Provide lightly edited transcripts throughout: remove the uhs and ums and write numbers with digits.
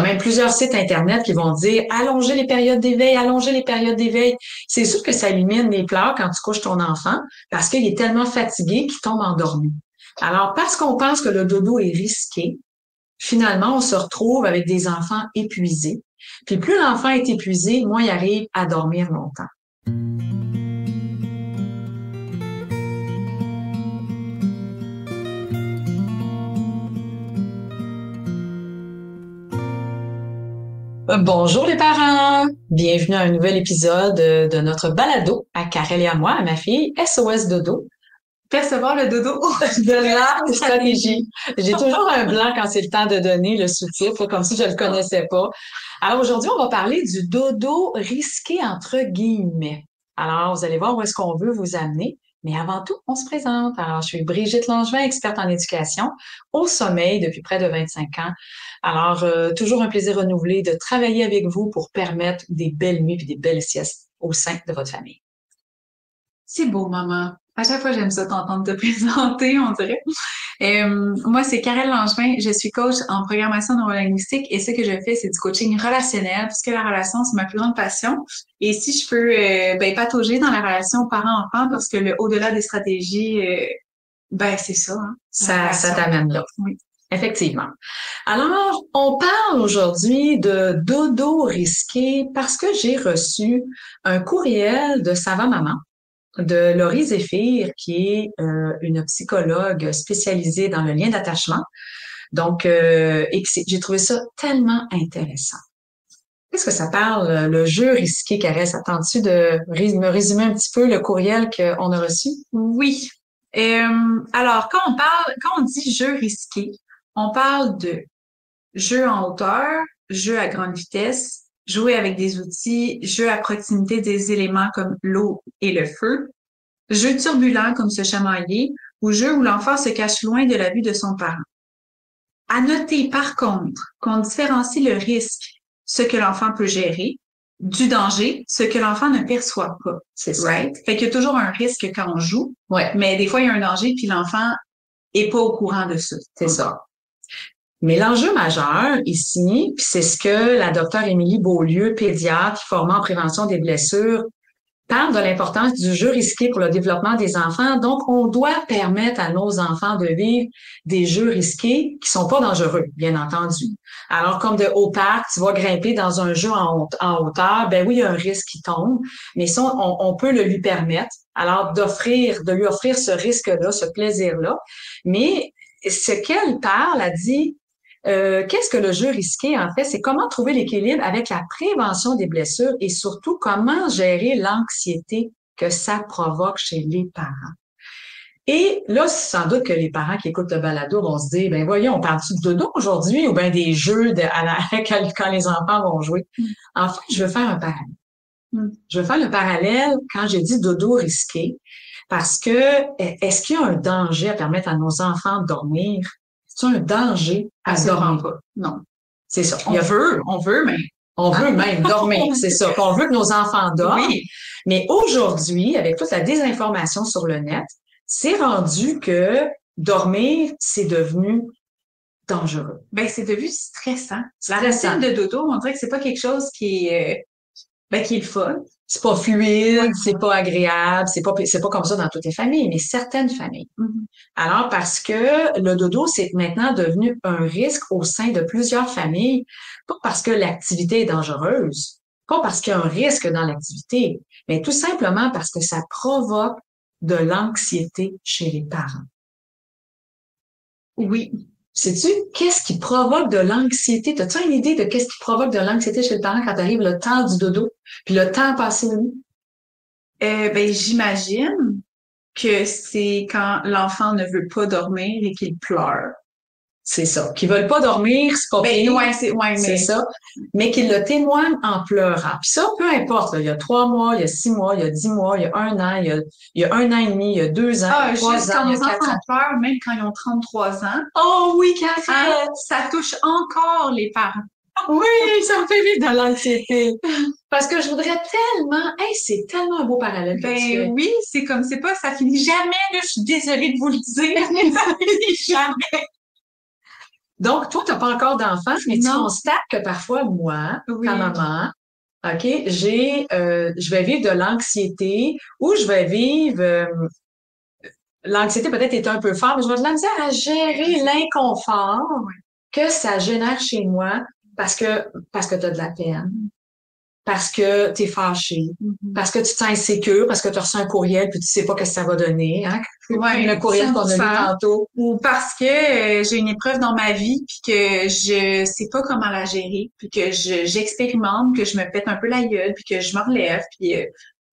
Même plusieurs sites Internet qui vont dire allonger les périodes d'éveil, allonger les périodes d'éveil. C'est sûr que ça élimine les pleurs quand tu couches ton enfant parce qu'il est tellement fatigué qu'il tombe endormi. Alors, parce qu'on pense que le dodo est risqué, finalement, on se retrouve avec des enfants épuisés. Puis plus l'enfant est épuisé, moins il arrive à dormir longtemps. Bonjour les parents! Bienvenue à un nouvel épisode de notre balado à Karel et à moi, à ma fille SOS Dodo. Percevoir le dodo de la stratégie. J'ai toujours un blanc quand c'est le temps de donner le sous-titre, comme si je le connaissais pas. Alors aujourd'hui, on va parler du dodo risqué entre guillemets. Alors, vous allez voir où est-ce qu'on veut vous amener. Mais avant tout, on se présente. Alors, je suis Brigitte Langevin, experte en éducation au sommeil depuis près de 25 ans. Alors, toujours un plaisir renouvelé de travailler avec vous pour permettre des belles nuits et des belles siestes au sein de votre famille. C'est beau, maman. À chaque fois, j'aime ça t'entendre te présenter, on dirait. Moi, c'est Karel Langevin. Je suis coach en programmation neurolinguistique et ce que je fais, c'est du coaching relationnel parce que la relation, c'est ma plus grande passion. Et si je peux patauger dans la relation parent-enfant parce que le au-delà des stratégies, c'est ça. Hein, ça t'amène là. Oui. Effectivement. Alors, on parle aujourd'hui de dodo risqué parce que j'ai reçu un courriel de Sava Maman de Laurie Zéphir, qui est une psychologue spécialisée dans le lien d'attachement. Donc, j'ai trouvé ça tellement intéressant. Qu'est-ce que ça parle, le jeu risqué, Karel? Attends-tu de me résumer un petit peu le courriel qu'on a reçu? Oui. Alors, quand on dit jeu risqué, on parle de jeu en hauteur, jeu à grande vitesse, jouer avec des outils, jeu à proximité des éléments comme l'eau et le feu, jeu turbulent comme se chamailler ou jeu où l'enfant se cache loin de la vue de son parent. À noter par contre qu'on différencie le risque, ce que l'enfant peut gérer, du danger, ce que l'enfant ne perçoit pas. C'est ça. Right? Fait qu'il y a toujours un risque quand on joue, ouais. Mais des fois il y a un danger puis l'enfant est pas au courant de ça. C'est ça. Mais l'enjeu majeur ici, puis c'est ce que la docteure Émilie Beaulieu, pédiatre formée en prévention des blessures, parle de l'importance du jeu risqué pour le développement des enfants. Donc, on doit permettre à nos enfants de vivre des jeux risqués qui sont pas dangereux, bien entendu. Alors, comme de haut parc, tu vas grimper dans un jeu en hauteur, ben oui, il y a un risque qui tombe, mais ça, on peut le lui permettre. Alors, de lui offrir ce risque-là, ce plaisir-là. Mais ce qu'elle parle, elle dit, qu'est-ce que le jeu risqué, en fait? C'est comment trouver l'équilibre avec la prévention des blessures et surtout comment gérer l'anxiété que ça provoque chez les parents. Et là, sans doute que les parents qui écoutent le balado vont se dire, ben voyons, on parle-tu de dodo aujourd'hui ou bien des jeux quand les enfants vont jouer? En fait, je veux faire un parallèle. Je veux faire le parallèle quand j'ai dit dodo risqué parce que est-ce qu'il y a un danger à permettre à nos enfants de dormir? C'est un danger à dormir pas. Non. C'est ça. On veut, mais on veut même dormir. C'est ça. On veut que nos enfants dorment. Oui. Mais aujourd'hui, avec toute la désinformation sur le net, c'est rendu que dormir, c'est devenu dangereux. C'est devenu stressant. La Stressant. routine de dodo, on dirait que c'est pas quelque chose qui est le fun. C'est pas fluide, c'est pas agréable, c'est pas comme ça dans toutes les familles, mais certaines familles. Mm-hmm. Alors, parce que le dodo, c'est maintenant devenu un risque au sein de plusieurs familles, pas parce que l'activité est dangereuse, pas parce qu'il y a un risque dans l'activité, mais tout simplement parce que ça provoque de l'anxiété chez les parents. Oui. Sais-tu, qu'est-ce qui provoque de l'anxiété? T'as-tu une idée de qu'est-ce qui provoque de l'anxiété chez le parent quand arrive le temps du dodo, puis le temps passé au lit? J'imagine que c'est quand l'enfant ne veut pas dormir et qu'il pleure. C'est ça. Qu'ils veulent pas dormir, c'est pas pire. C'est ça. Mais qu'ils le témoignent en pleurant. Puis ça, peu importe, là, il y a 3 mois, il y a 6 mois, il y a 10 mois, il y a 1 an, il y a 1 an et demi, il y a 2 ans, il y a 3 ans, il y a 4 ans. Quand nos enfants pleurent, même quand ils ont 33 ans. Oh oui, Karel! Ça touche encore les parents. Oui, ça me fait vivre de l'anxiété. Parce que je voudrais tellement, c'est tellement un beau parallèle. Oui, ça finit jamais, là, je suis désolée de vous le dire, mais ça finit jamais. Donc, toi, t'as pas encore d'enfant, mais tu Non. constates que parfois, moi, Oui. ta maman, OK, je vais vivre de l'anxiété ou je vais vivre, l'anxiété peut-être est un peu fort, mais je vais de la misère à gérer l'inconfort que ça génère chez moi parce que t'as de la peine, parce que t'es fâché, parce que tu te sens insécure, parce que tu as reçu un courriel puis tu sais pas qu'est-ce que ça va donner, hein? Ouais, Le courriel qu'on a lu 100%. tantôt. Ou parce que j'ai une épreuve dans ma vie puis que je sais pas comment la gérer puis que j'expérimente, que je me pète un peu la gueule puis que je me relève puis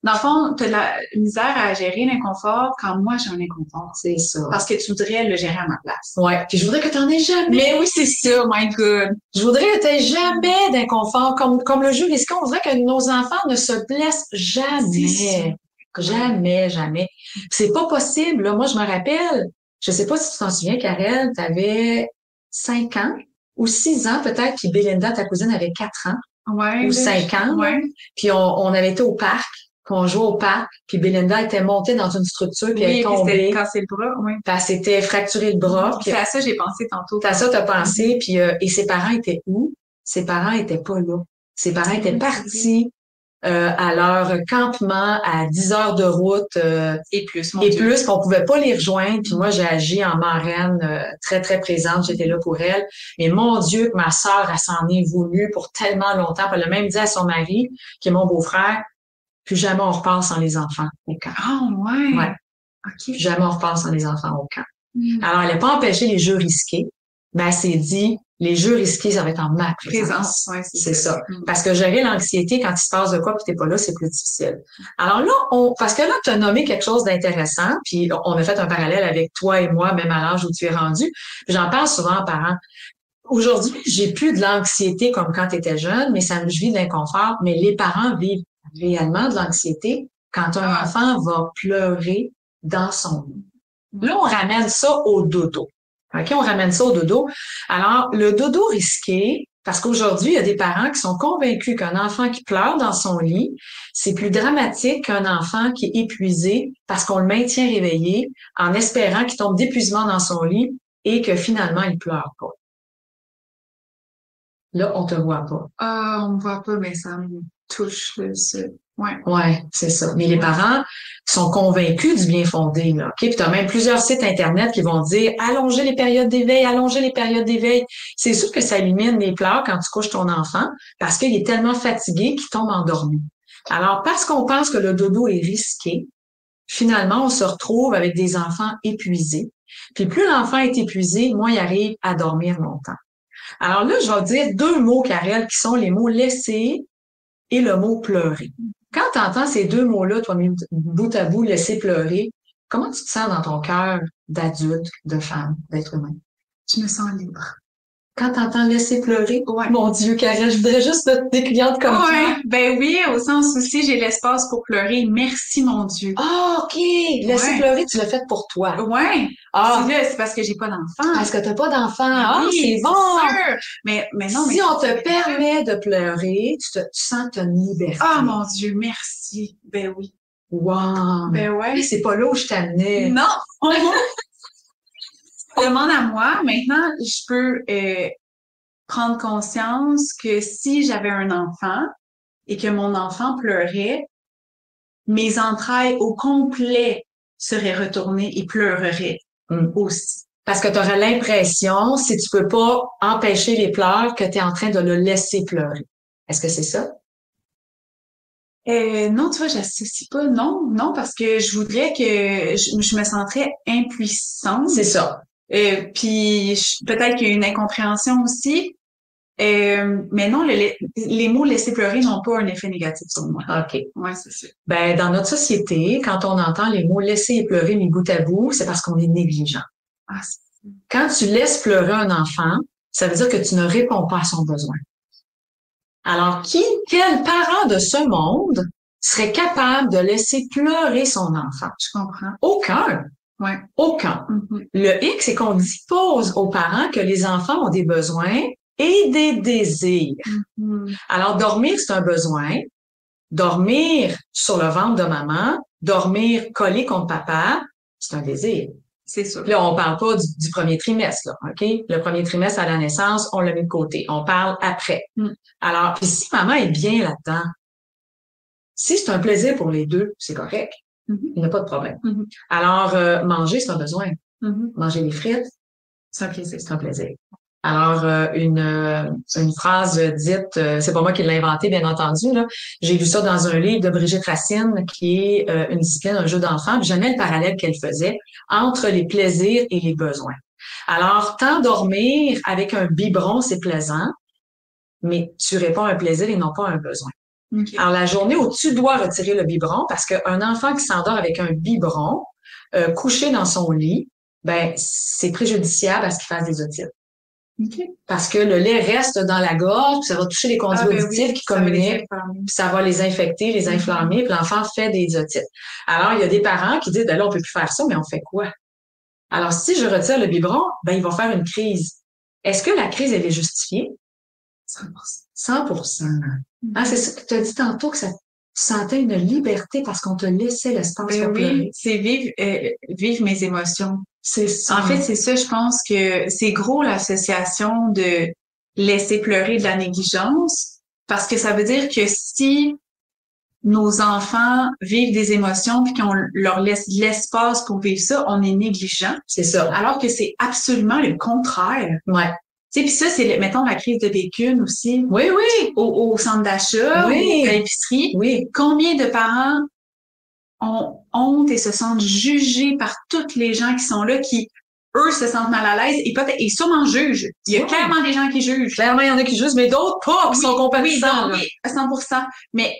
dans le fond, t'as de la misère à gérer l'inconfort quand moi j'ai un inconfort. C'est ça. Parce que tu voudrais le gérer à ma place. Ouais. Puis je voudrais que t'en aies jamais. Mais oui, c'est ça, my God. Je voudrais que t'aies jamais d'inconfort. Comme le jeu risqué, on voudrait que nos enfants ne se blessent jamais. Jamais, jamais. C'est pas possible, là. Moi, je me rappelle, je sais pas si tu t'en souviens, Karel, t'avais 5 ans ou 6 ans peut-être, puis Belinda, ta cousine, avait 4 ans Ouais, ou là, 5 ans. là. ouais. Puis on avait été au parc, puis on jouait au parc, puis Belinda était montée dans une structure, puis elle Oui, est puis c'était tombée, cassé le bras, oui. puis elle s'était fracturé le bras. Puis C'est à ça que j'ai pensé tantôt. à ça, t'as pensé, puis et ses parents étaient où? Ses parents étaient pas là. Ses parents étaient partis à leur campement à 10 heures de route Et plus, mon et Dieu. plus, qu'on pouvait pas les rejoindre. Puis moi, j'ai agi en marraine très, très présente. J'étais là pour elle. Mais mon Dieu, que ma sœur, elle s'en est voulu pour tellement longtemps. Elle a même dit à son mari, qui est mon beau-frère, plus jamais on repart sans les enfants au camp. Ah, ouais. Ouais. OK. Plus jamais on repart sans les enfants au camp. Alors, elle n'a pas empêché les jeux risqués, mais elle s'est dit, les jeux risqués, ça va être en ma présence. Ouais, C'est ça. Parce que gérer l'anxiété quand il se passe de quoi puis t'es pas là, c'est plus difficile. Alors là, parce que là, tu as nommé quelque chose d'intéressant, puis on a fait un parallèle avec toi et moi, même à l'âge où tu es rendu. J'en parle souvent aux parents. Aujourd'hui, j'ai plus de l'anxiété comme quand tu étais jeune, mais je vis de l'inconfort. Mais les parents vivent réellement de l'anxiété quand un enfant va pleurer dans son lit. Là, on ramène ça au dodo. OK, on ramène ça au dodo. Alors, le dodo risqué, parce qu'aujourd'hui, il y a des parents qui sont convaincus qu'un enfant qui pleure dans son lit, c'est plus dramatique qu'un enfant qui est épuisé parce qu'on le maintient réveillé en espérant qu'il tombe d'épuisement dans son lit et que finalement, il pleure pas. Là, on te voit pas. Ah, on me voit pas, mais ça me touche, ça. Ouais. Ouais, c'est ça. Mais les parents sont convaincus du bien fondé, là. OK? Puis t'as même plusieurs sites Internet qui vont dire allonger les périodes d'éveil, allonger les périodes d'éveil. C'est sûr que ça élimine les pleurs quand tu couches ton enfant parce qu'il est tellement fatigué qu'il tombe endormi. Alors, parce qu'on pense que le dodo est risqué, finalement, on se retrouve avec des enfants épuisés. Puis plus l'enfant est épuisé, moins il arrive à dormir longtemps. Alors là, je vais dire 2 mots, Karel, qui sont les mots laisser et le mot pleurer. Quand tu entends ces 2 mots-là, toi, mis bout à bout, laisser pleurer, comment tu te sens dans ton cœur d'adulte, de femme, d'être humain? Je me sens libre. Quand tu entends laisser pleurer, Ouais. Mon Dieu, Karel, je voudrais juste des clientes comme toi. Ouais, ben oui, au sens aussi, j'ai l'espace pour pleurer. Merci, mon Dieu. Ah, OK. Laisser pleurer, tu l'as fait pour toi. Ouais. Ah. C'est parce que j'ai pas d'enfant. Parce que t'as pas d'enfant. Ah, oui, c'est bon. Sûr. Mais non, si on te permet de pleurer, tu sens que tu as une liberté. Ah, mon Dieu, merci. Ben oui. Wow. Ben ouais. Mais c'est pas là où je t'amenais. Non. Demande à moi. Maintenant, je peux prendre conscience que si j'avais un enfant et que mon enfant pleurait, mes entrailles au complet seraient retournées et pleureraient aussi. Parce que tu aurais l'impression, si tu peux pas empêcher les pleurs, que tu es en train de le laisser pleurer. Est-ce que c'est ça? Non, tu vois, j'associe pas. Non, parce que je voudrais que je me sentirais impuissante. C'est ça. Puis peut-être qu'il y a une incompréhension aussi. Mais non, les mots laisser pleurer n'ont pas un effet négatif sur moi. OK. Ouais, c'est ça. Ben, dans notre société, quand on entend les mots laisser pleurer mis bout à bout, c'est parce qu'on est négligent. Ah, quand tu laisses pleurer un enfant, ça veut dire que tu ne réponds pas à son besoin. Alors, quel parent de ce monde serait capable de laisser pleurer son enfant? Je comprends. Aucun. Ouais. Aucun. Le hic, c'est qu'on dispose aux parents que les enfants ont des besoins et des désirs. Alors, dormir, c'est un besoin. Dormir sur le ventre de maman, dormir collé contre papa, c'est un désir. C'est sûr. Là, on parle pas du premier trimestre, là, OK? Le premier trimestre à la naissance, on l'a mis de côté. On parle après. Alors, puis si maman est bien là-dedans, si c'est un plaisir pour les deux, c'est correct. Il n'y a pas de problème. Alors, manger, c'est un besoin. Manger des frites, c'est un plaisir. C'est un plaisir. Alors, une phrase dite, c'est pas moi qui l'ai inventée, bien entendu, là. J'ai lu ça dans un livre de Brigitte Racine, qui est une discipline, un jeu d'enfant, puis j'aimais le parallèle qu'elle faisait entre les plaisirs et les besoins. Alors, t'endormir avec un biberon, c'est plaisant, mais tu réponds à un plaisir et non pas à un besoin. Okay. Alors, la journée où tu dois retirer le biberon, parce qu'un enfant qui s'endort avec un biberon, couché dans son lit, ben, c'est préjudiciable à ce qu'il fasse des otites. Okay. Parce que le lait reste dans la gorge, puis ça va toucher les conduits auditifs qui communiquent, puis ça va les infecter, les inflammer, puis l'enfant fait des otites. Alors, il y a des parents qui disent, ben là, on peut plus faire ça, mais on fait quoi? Alors, si je retire le biberon, ben, il va faire une crise. Est-ce que la crise, elle est justifiée? 100%. 100%. Ah, c'est ça que tu as dit tantôt, que ça sentais une liberté parce qu'on te laissait l'espace pour pleurer. Oui, c'est vivre mes émotions. C'est ça. En fait, c'est ça, je pense que c'est gros l'association de laisser pleurer de la négligence, parce que ça veut dire que si nos enfants vivent des émotions puis qu'on leur laisse l'espace pour vivre ça, on est négligent. C'est ça. Alors que c'est absolument le contraire. Ouais. Tu sais, puis ça, c'est, mettons, la crise de bacon aussi. Oui, oui. Au centre d'achat, oui. à l'épicerie. Oui. Combien de parents ont honte et se sentent jugés par toutes les gens qui sont là, qui, eux, se sentent mal à l'aise et sûrement jugent. Il y a clairement des gens qui jugent. Clairement, il y en a qui jugent, mais d'autres pas, qui sont compatissants. Oui, 100%. Mais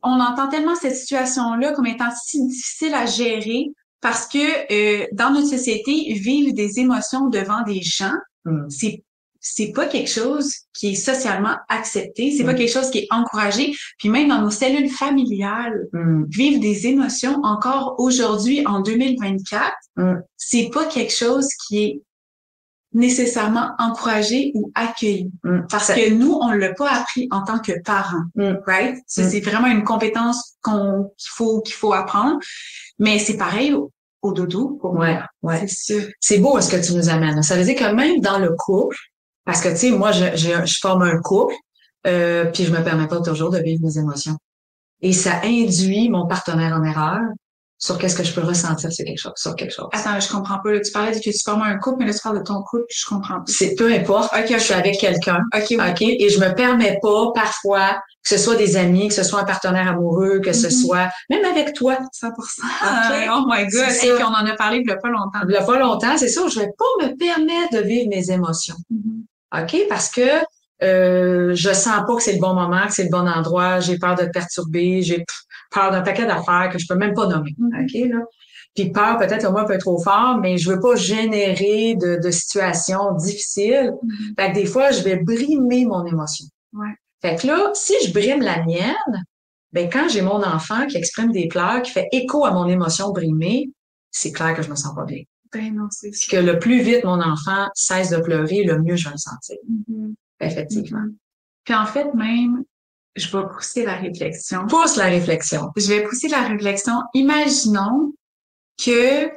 on entend tellement cette situation-là comme étant si difficile à gérer parce que dans notre société, vivre des émotions devant des gens, c'est pas quelque chose qui est socialement accepté, c'est pas quelque chose qui est encouragé. Puis même dans nos cellules familiales, vivre des émotions encore aujourd'hui en 2024, c'est pas quelque chose qui est nécessairement encouragé ou accueilli. Parce que nous, on l'a pas appris en tant que parents, right? Ça, c'est vraiment une compétence qu'il faut apprendre. Mais c'est pareil au dodo pour moi. Ouais. C'est beau ce que tu nous amènes. Ça veut dire que même dans le couple, parce que tu sais, moi, je forme un couple, puis je me permets pas toujours de vivre mes émotions. Et ça induit mon partenaire en erreur sur qu'est-ce que je peux ressentir sur quelque chose. Attends, je comprends pas. Là, tu parlais que tu formes un couple, mais là, tu parles de ton couple, je comprends pas. C'est peu importe. Je suis avec quelqu'un. OK. Et je me permets pas, parfois, que ce soit des amis, que ce soit un partenaire amoureux, que ce soit, même avec toi. 100%. Okay. Oh my God. Et puis, on en a parlé il y a pas longtemps. Il y a pas longtemps, c'est ça. Je vais pas me permettre de vivre mes émotions. OK? Parce que, je sens pas que c'est le bon moment, que c'est le bon endroit. J'ai peur de te perturber. J'ai peur d'un paquet d'affaires que je peux même pas nommer. OK, là? Puis peur, peut-être le mot un peu trop fort, mais je veux pas générer de situations difficiles. Fait que des fois, je vais brimer mon émotion. Ouais. Fait que là, si je brime la mienne, ben quand j'ai mon enfant qui exprime des pleurs, qui fait écho à mon émotion brimée, c'est clair que je me sens pas bien. Ben non, c'est ça. Que le plus vite mon enfant cesse de pleurer, le mieux je vais me sentir. Effectivement. Puis en fait, même, je vais pousser la réflexion. Pousse la réflexion. Je vais pousser la réflexion. Imaginons que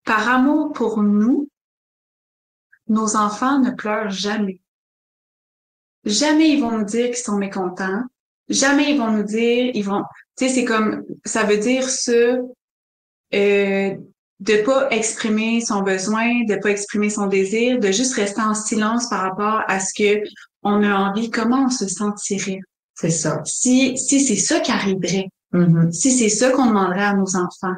par amour pour nous, nos enfants ne pleurent jamais. Jamais ils vont nous dire qu'ils sont mécontents. Jamais ils vont nous dire, tu sais, c'est comme, ça veut dire de pas exprimer son besoin, de pas exprimer son désir, de juste rester en silence par rapport à ce que on a envie, comment on se sentirait. C'est ça. Si c'est ça qui arriverait. Si c'est ça qu'on demanderait à nos enfants.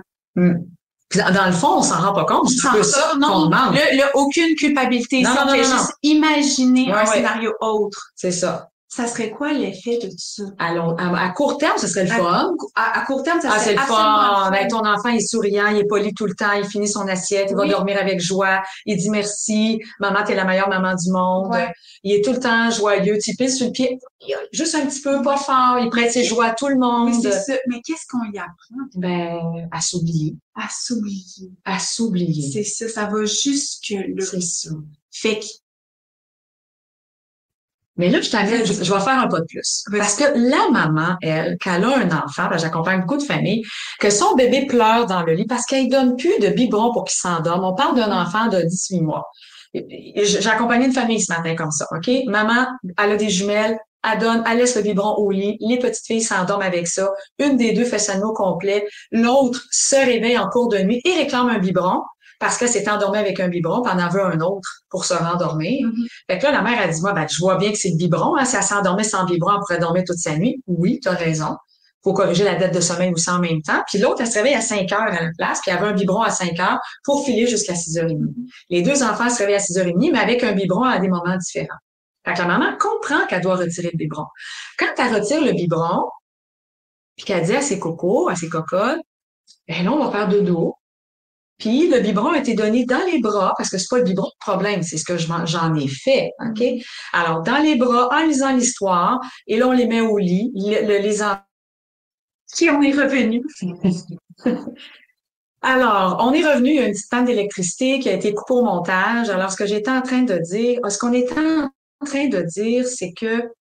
Puis dans le fond, on s'en rend pas compte. C'est un peu ça qu'on demande. Aucune culpabilité. Non, on fait juste imaginer un scénario autre. C'est ça. Ça serait quoi l'effet de tout ça? À court terme, ce serait le fun. À court terme, ça serait c'est le fun. Ben, ton enfant est souriant, il est poli tout le temps, il finit son assiette, il va dormir avec joie, il dit merci, maman, t'es la meilleure maman du monde. Il est tout le temps joyeux, tu piles sur le pied, juste un petit peu, pas fort, il prête ses joies à tout le monde. Oui, c'est ça. Mais qu'est-ce qu'on y apprend? Ben, à s'oublier. À s'oublier. À s'oublier. C'est ça, ça va jusque là. C'est ça. Fait que Mais là, je t'amène, je vais faire un pas de plus. Parce que la maman, elle, qu'elle a un enfant, ben, j'accompagne beaucoup de familles, que son bébé pleure dans le lit parce qu'elle donne plus de biberon pour qu'il s'endorme. On parle d'un enfant de 18 mois. J'ai accompagné une famille ce matin comme ça, OK? Maman, elle a des jumelles, elle laisse le biberon au lit, les petites filles s'endorment avec ça, une des deux fait sa nuit au complet, l'autre se réveille en cours de nuit et réclame un biberon parce qu'elle s'est endormie avec un biberon, puis elle en veut un autre pour se rendormir. Fait que là, la mère a dit, moi, ben, je vois bien que c'est le biberon, hein, si elle s'endormait sans biberon, elle pourrait dormir toute sa nuit. Oui, tu as raison. Faut corriger la dette de sommeil aussi en même temps. Puis l'autre, elle se réveille à 5 heures à la place, puis elle avait un biberon à 5 heures pour filer jusqu'à 6h30. Les deux enfants se réveillent à 6h30, mais avec un biberon à des moments différents. Fait que la maman comprend qu'elle doit retirer le biberon. Quand elle retire le biberon, puis qu'elle dit à ses cocos, à ses cocottes, ben là, on va faire dodo. Puis le biberon a été donné dans les bras, parce que c'est pas le biberon le problème, c'est ce que j'en ai fait, OK? Alors, dans les bras, en lisant l'histoire, et là, on les met au lit, les enfants. Qui on est revenu. Alors, on est revenu, il y a une petite panne d'électricité qui a été coupée au montage. Alors, ce qu'on était en train de dire, c'est que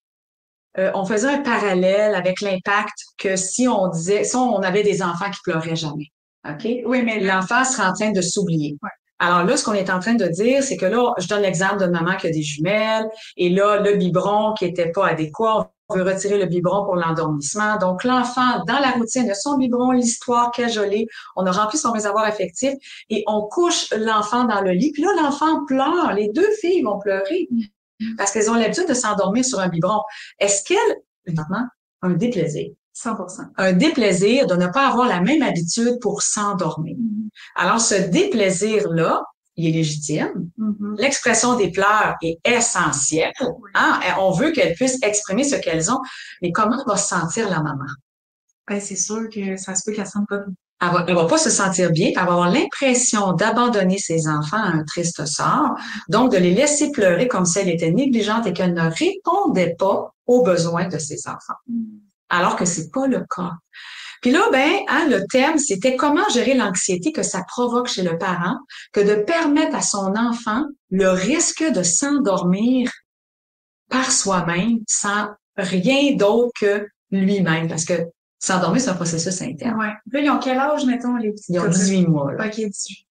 on faisait un parallèle avec l'impact que si on avait des enfants qui pleuraient jamais. OK? Oui, mais l'enfant sera en train de s'oublier. Ouais. Alors là, ce qu'on est en train de dire, c'est que là, je donne l'exemple d'une maman qui a des jumelles, et là, le biberon qui était pas adéquat, on veut retirer le biberon pour l'endormissement. Donc, l'enfant, dans la routine de son biberon, l'histoire cajolée, on a rempli son réservoir affectif, et on couche l'enfant dans le lit, puis là, l'enfant pleure. Les deux filles vont pleurer, parce qu'elles ont l'habitude de s'endormir sur un biberon. Est-ce qu'elles, maintenant, un déplaisir? 100%. Un déplaisir de ne pas avoir la même habitude pour s'endormir. Alors, ce déplaisir-là, il est légitime. L'expression des pleurs est essentielle. Hein? On veut qu'elles puissent exprimer ce qu'elles ont. Mais comment va se sentir la maman? Ben, c'est sûr que ça se peut qu'elle sente pas bien. Elle va pas se sentir bien, elle va avoir l'impression d'abandonner ses enfants à un triste sort, donc de les laisser pleurer comme si elle était négligente et qu'elle ne répondait pas aux besoins de ses enfants. Alors que c'est pas le cas. Puis là, le thème, c'était comment gérer l'anxiété que ça provoque chez le parent, que de permettre à son enfant le risque de s'endormir par soi-même sans rien d'autre que lui-même. Parce que s'endormir, c'est un processus interne. Ouais. Là, ils ont quel âge, mettons, les petits? Ils ont 18 mois. Là. OK, 18.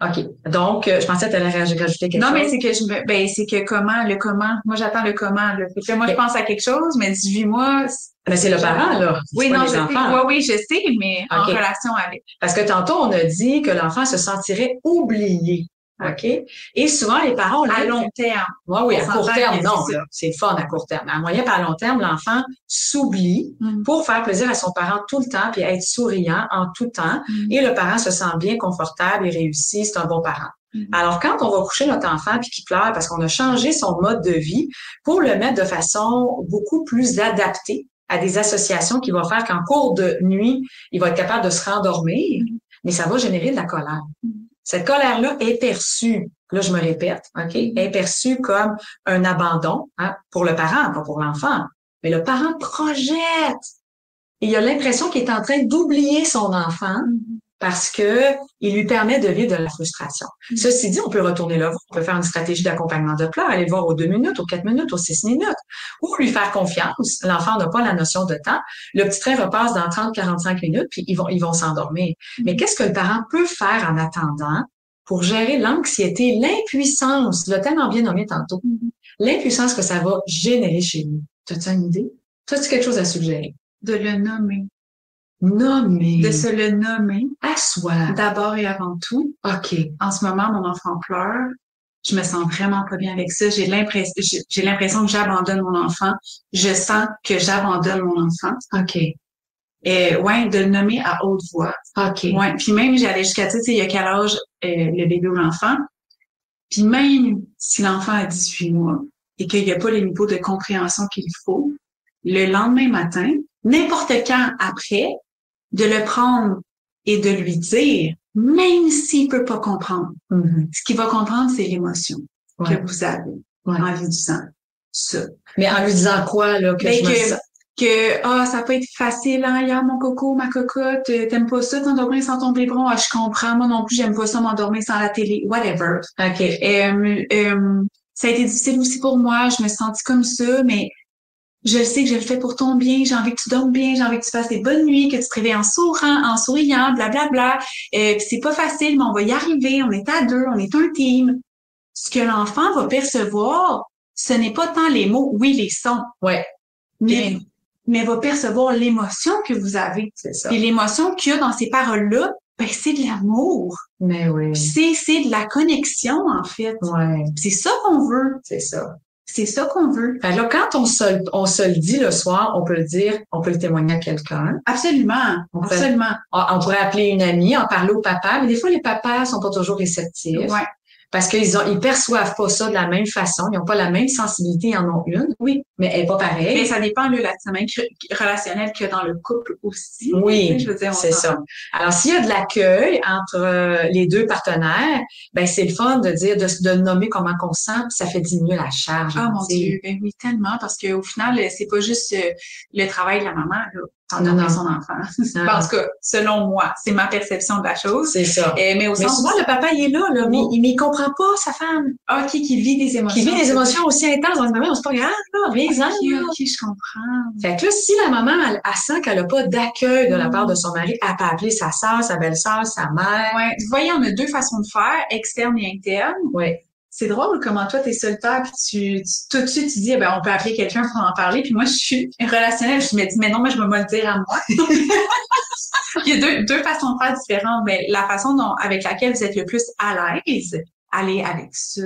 OK. Donc, je pensais que tu allais rajouter quelque chose. Non, mais c'est que c'est que le comment. Moi, j'attends le comment, là. Fait que moi, je pense à quelque chose, mais 18 mois. Mais c'est le parent, là. Oui, non, je sais. Oui, je sais, mais en relation avec. Parce que tantôt, on a dit que l'enfant se sentirait oublié. OK? Et souvent, les parents, à long terme. Oui, à court terme, non. C'est fun à court terme. À moyen et à long terme, l'enfant s'oublie pour faire plaisir à son parent tout le temps puis être souriant en tout temps. Et le parent se sent bien, confortable et réussi. C'est un bon parent. Alors, quand on va coucher notre enfant puis qu'il pleure parce qu'on a changé son mode de vie pour le mettre de façon beaucoup plus adaptée à des associations qui vont faire qu'en cours de nuit, il va être capable de se rendormir, mais ça va générer de la colère. Cette colère-là est perçue, là je me répète, OK, est perçue comme un abandon pour le parent, pas pour l'enfant. Mais le parent projette. Et il a l'impression qu'il est en train d'oublier son enfant parce que il lui permet de vivre de la frustration. Ceci dit, on peut retourner le voir, on peut faire une stratégie d'accompagnement de pleurs, aller le voir aux 2 minutes, aux 4 minutes, aux 6 minutes, ou lui faire confiance. L'enfant n'a pas la notion de temps. Le petit train repasse dans 30-45 minutes, puis ils vont s'endormir. Mais qu'est-ce que le parent peut faire en attendant pour gérer l'anxiété, l'impuissance, le tellement bien nommé tantôt, l'impuissance que ça va générer chez lui? T'as-tu une idée? T'as-tu quelque chose à suggérer? De le nommer. Nommer. De se le nommer. À soi. D'abord et avant tout. OK. En ce moment, mon enfant pleure. Je me sens vraiment pas bien avec ça. J'ai l'impression que j'abandonne mon enfant. Je sens que j'abandonne mon enfant. OK. Et de le nommer à haute voix. OK. Ouais. Puis même, j'allais jusqu'à, il y a quel âge le bébé ou l'enfant. Puis même si l'enfant a 18 mois et qu'il n'y a pas le niveau de compréhension qu'il faut, le lendemain matin, n'importe quand après, de le prendre et de lui dire, même s'il peut pas comprendre, ce qu'il va comprendre, c'est l'émotion que vous avez en lui disant ça. Mais en lui disant quoi, là, ça peut être facile, hein, hier, mon coco, ma cocotte, t'aimes pas ça, t'endormir sans ton biberon, je comprends, moi non plus, j'aime pas ça m'endormir sans la télé, whatever. OK. ça a été difficile aussi pour moi, je me suis sentie comme ça, mais je sais que je le fais pour ton bien, j'ai envie que tu dormes bien, j'ai envie que tu fasses des bonnes nuits, que tu te réveilles en souriant, blablabla. Puis c'est pas facile, mais on va y arriver, on est à deux, on est un team. Ce que l'enfant va percevoir, ce n'est pas tant les mots, oui, les sons. Ouais. Mais va percevoir l'émotion que vous avez. C'est ça. Et l'émotion qu'il y a dans ces paroles-là, ben, c'est de l'amour. Mais oui. C'est de la connexion, en fait. Ouais. C'est ça qu'on veut. C'est ça. C'est ça qu'on veut. Fait là, quand on se le dit le soir, on peut le dire, on peut le témoigner à quelqu'un. Absolument. Absolument. On pourrait appeler une amie, en parler au papa, mais des fois, les papas sont pas toujours réceptifs. Ouais. Parce ils perçoivent pas ça de la même façon. Ils ont pas la même sensibilité, ils en ont une. Oui. Mais elle est pas pareille. Mais ça dépend, là, la dynamique relationnelle qu'il y a dans le couple aussi. Oui. Je veux dire, c'est ça. Alors, s'il y a de l'accueil entre les deux partenaires, ben, c'est le fun de dire, de nommer comment on se sent, puis ça fait diminuer la charge. Ah, mon Dieu. Ben oui, tellement. Parce qu'au final, c'est pas juste le travail de la maman, là. Non. Son enfant. En tout cas, selon moi, c'est ma perception de la chose. C'est ça. Mais souvent, le papa, il est là, mais il comprend pas sa femme. OK, qui vit des émotions. Qui vit des émotions aussi intenses. Donc, maman, on se pas grave, là, viens-en. OK, je comprends. Fait que là, si la maman, elle sent qu'elle a pas d'accueil de la part de son mari, elle peut appeler sa sœur, sa belle-sœur, sa mère. Ouais. Vous voyez, on a deux façons de faire, externe et interne. Ouais. C'est drôle comment toi, t'es solitaire, puis tout de suite, tu dis, on peut appeler quelqu'un pour en parler. Puis moi, je suis relationnelle, je me dis, mais non, moi, je vais me le dire à moi. Il y a deux façons de faire différentes. Mais la façon avec laquelle vous êtes le plus à l'aise, allez avec ça.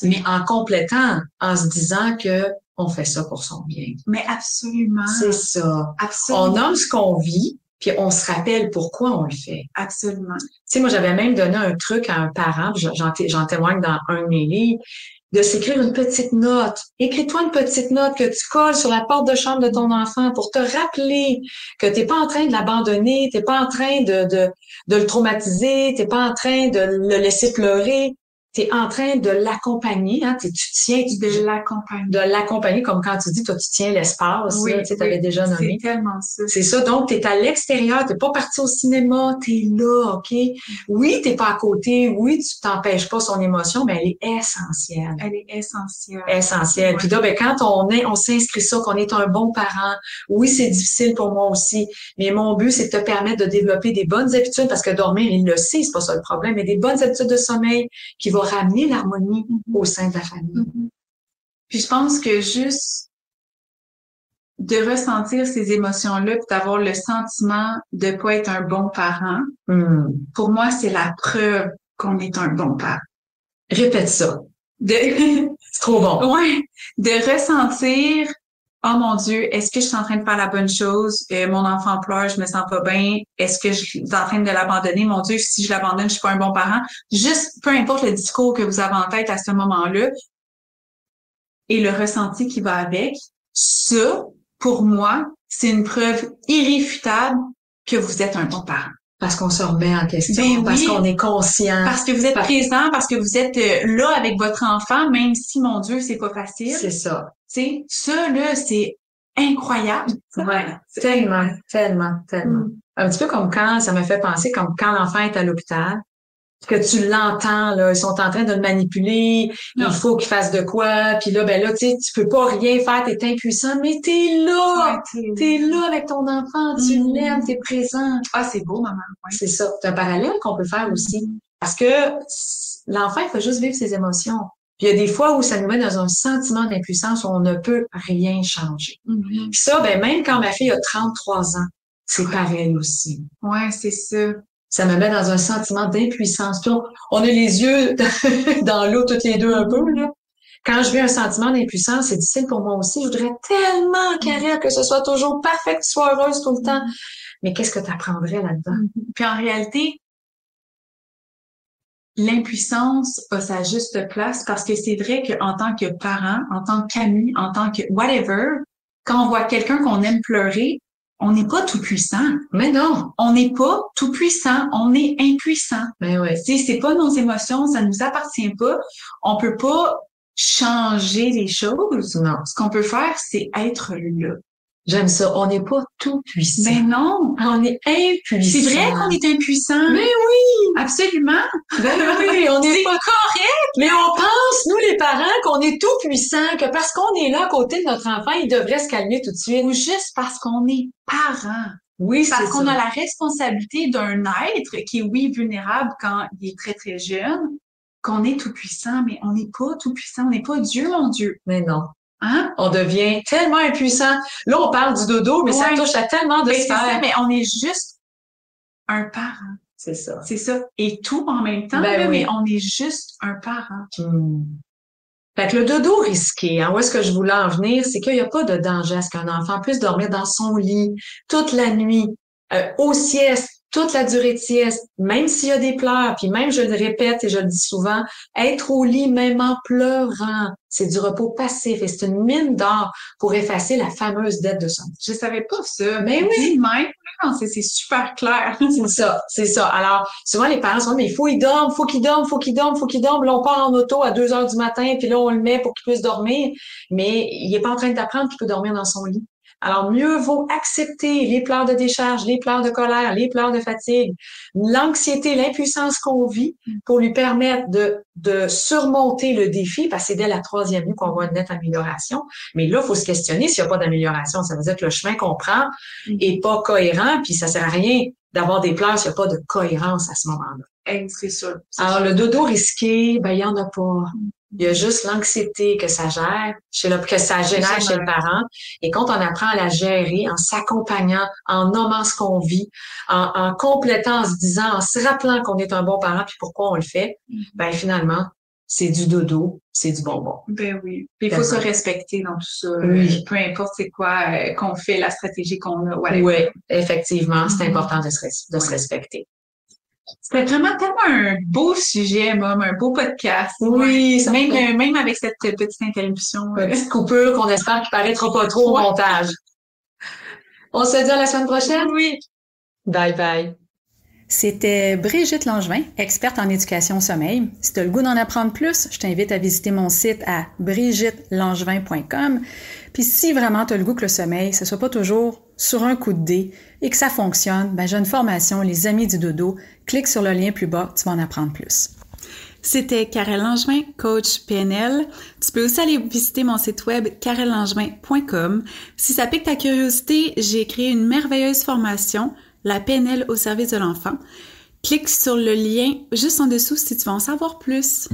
Mais en complétant, en se disant que on fait ça pour son bien. Mais absolument. C'est ça. Absolument. On nomme ce qu'on vit, puis on se rappelle pourquoi on le fait. Absolument. Tu sais, moi, j'avais même donné un truc à un parent, puis j'en témoigne dans un de mes livres, de s'écrire une petite note. Écris-toi une petite note que tu colles sur la porte de chambre de ton enfant pour te rappeler que t'es pas en train de l'abandonner, t'es pas en train de le traumatiser, t'es pas en train de le laisser pleurer. T'es en train de l'accompagner, hein, tu tiens de l'accompagner comme quand tu dis toi tu tiens l'espace, oui, tu sais, t'avais déjà nommé. C'est tellement ça. C'est ça, donc t'es à l'extérieur, t'es pas parti au cinéma, t'es là, OK? Oui, t'es pas à côté, oui, tu t'empêches pas son émotion, mais elle est essentielle. Elle est essentielle. Essentielle. Ouais. Puis là, ben quand on s'inscrit ça, qu'on est un bon parent, oui, c'est difficile pour moi aussi, mais mon but, c'est de te permettre de développer des bonnes habitudes, parce que dormir, il le sait, c'est pas ça le problème, mais des bonnes habitudes de sommeil qui vont ramener l'harmonie au sein de la famille. Puis je pense que juste de ressentir ces émotions-là, puis d'avoir le sentiment de pas être un bon parent, pour moi, c'est la preuve qu'on est un bon parent. Répète ça. C'est trop bon. Ouais. De ressentir, oh mon Dieu, est-ce que je suis en train de faire la bonne chose? Mon enfant pleure, je me sens pas bien. Est-ce que je suis en train de l'abandonner? Mon Dieu, si je l'abandonne, je suis pas un bon parent. Juste, peu importe le discours que vous avez en tête à ce moment-là et le ressenti qui va avec, ça, pour moi, c'est une preuve irréfutable que vous êtes un bon parent. Parce qu'on se remet en question, parce qu'on est conscient. Parce que vous êtes présent, parce que vous êtes là avec votre enfant, même si, mon Dieu, c'est pas facile. C'est ça. Tu sais, ça, là, c'est incroyable. Ouais, tellement. Un petit peu comme ça me fait penser comme quand l'enfant est à l'hôpital, que tu l'entends, là, ils sont en train de le manipuler, il faut qu'il fasse de quoi, puis là, ben là, tu sais, tu peux pas rien faire, t'es impuissant, mais t'es là! T'es là avec ton enfant, tu l'aimes, t'es présent. Ah, c'est beau, maman. Ouais. C'est ça. C'est un parallèle qu'on peut faire aussi. Parce que l'enfant, il faut juste vivre ses émotions. Puis il y a des fois où ça nous met dans un sentiment d'impuissance où on ne peut rien changer. Puis ça, ben même quand ma fille a 33 ans, c'est pareil aussi. Ouais, c'est ça. Ça me met dans un sentiment d'impuissance. Puis on a les yeux dans l'eau toutes les deux un peu, là. Quand je vis un sentiment d'impuissance, c'est difficile pour moi aussi. Je voudrais tellement, Karel, que ce soit toujours parfait, que tu sois heureuse tout le temps. Mais qu'est-ce que tu apprendrais là-dedans? Puis en réalité, l'impuissance a sa juste place parce que c'est vrai qu'en tant que parent, en tant qu'ami, en tant que whatever, quand on voit quelqu'un qu'on aime pleurer, on n'est pas tout puissant. Mais non. On n'est pas tout puissant. On est impuissant. Mais ouais. C'est pas nos émotions. Ça nous appartient pas. On peut pas changer les choses. Non. Ce qu'on peut faire, c'est être là. J'aime ça. On n'est pas tout puissant. Ben non! On est impuissant. C'est vrai qu'on est impuissant. Mais oui! Absolument! Ben oui, on est C'est pas... correct! Mais on pense, nous les parents, qu'on est tout puissant, que parce qu'on est là à côté de notre enfant, il devrait se calmer tout de suite. Ou juste parce qu'on est parents. Oui, c'est Parce qu'on ça. a la responsabilité d'un être qui est, oui, vulnérable quand il est très, très jeune, qu'on est tout puissant, mais on n'est pas tout puissant. On n'est pas Dieu, mon Dieu. Mais non. Hein? On devient tellement impuissant. Là, on parle du dodo, mais ça Ouais. touche à tellement de Ben, c'est ça, sphères. mais on est juste un parent. C'est ça. C'est ça. Et tout en même temps, Ben là, oui. mais on est juste un parent. Fait que le dodo risqué, où est-ce que je voulais en venir, c'est qu'il n'y a pas de danger à ce qu'un enfant puisse dormir dans son lit toute la nuit, au sieste, toute la durée de sieste, même s'il y a des pleurs, puis même, je le répète et je le dis souvent, être au lit même en pleurant, c'est du repos passif et c'est une mine d'or pour effacer la fameuse dette de sommeil. Je savais pas ça. Mais oui. Dis même, là, c'est super clair. C'est ça, c'est ça. Alors, souvent, les parents sont, mais il faut qu'il dorme, faut qu'il dorme, faut qu'il dorme, faut qu'il dorme. Là, on part en auto à 2 heures du matin, puis là, on le met pour qu'il puisse dormir. Mais il est pas en train d'apprendre qu'il peut dormir dans son lit. Alors, mieux vaut accepter les pleurs de décharge, les pleurs de colère, les pleurs de fatigue, l'anxiété, l'impuissance qu'on vit pour lui permettre de surmonter le défi, parce que c'est dès la 3e nuit qu'on voit une nette amélioration. Mais là, il faut se questionner s'il n'y a pas d'amélioration. Ça veut dire que le chemin qu'on prend est pas cohérent, puis ça sert à rien d'avoir des pleurs s'il n'y a pas de cohérence à ce moment-là. C'est sûr. Alors, le dodo risqué, ben, il y en a pas. Il y a juste l'anxiété que ça gère, que ça génère chez le parent. Et quand on apprend à la gérer en s'accompagnant, en nommant ce qu'on vit, en complétant, en se disant, en se rappelant qu'on est un bon parent puis pourquoi on le fait, ben, finalement, c'est du dodo, c'est du bonbon. Ben oui. Puis il faut se respecter dans tout ça. Oui. Peu importe c'est quoi qu'on fait, la stratégie qu'on a. Whatever. Oui, effectivement, c'est important de se respecter. C'était vraiment tellement un beau sujet, Mom, un beau podcast. Oui, ça même avec cette petite interruption. Une petite coupure qu'on espère qu'il paraîtra pas trop au montage. On se dit à la semaine prochaine? Oui. Bye bye. C'était Brigitte Langevin, experte en éducation au sommeil. Si tu as le goût d'en apprendre plus, je t'invite à visiter mon site à brigittelangevin.com. Puis si vraiment tu as le goût que le sommeil, ce soit pas toujours sur un coup de dé et que ça fonctionne, ben j'ai une formation Les Amis du Dodo. Clique sur le lien plus bas, tu vas en apprendre plus. C'était Karel Langevin, coach PNL. Tu peux aussi aller visiter mon site web karellangevin.com. Si ça pique ta curiosité, j'ai créé une merveilleuse formation, la PNL au service de l'enfant. Clique sur le lien juste en dessous si tu veux en savoir plus.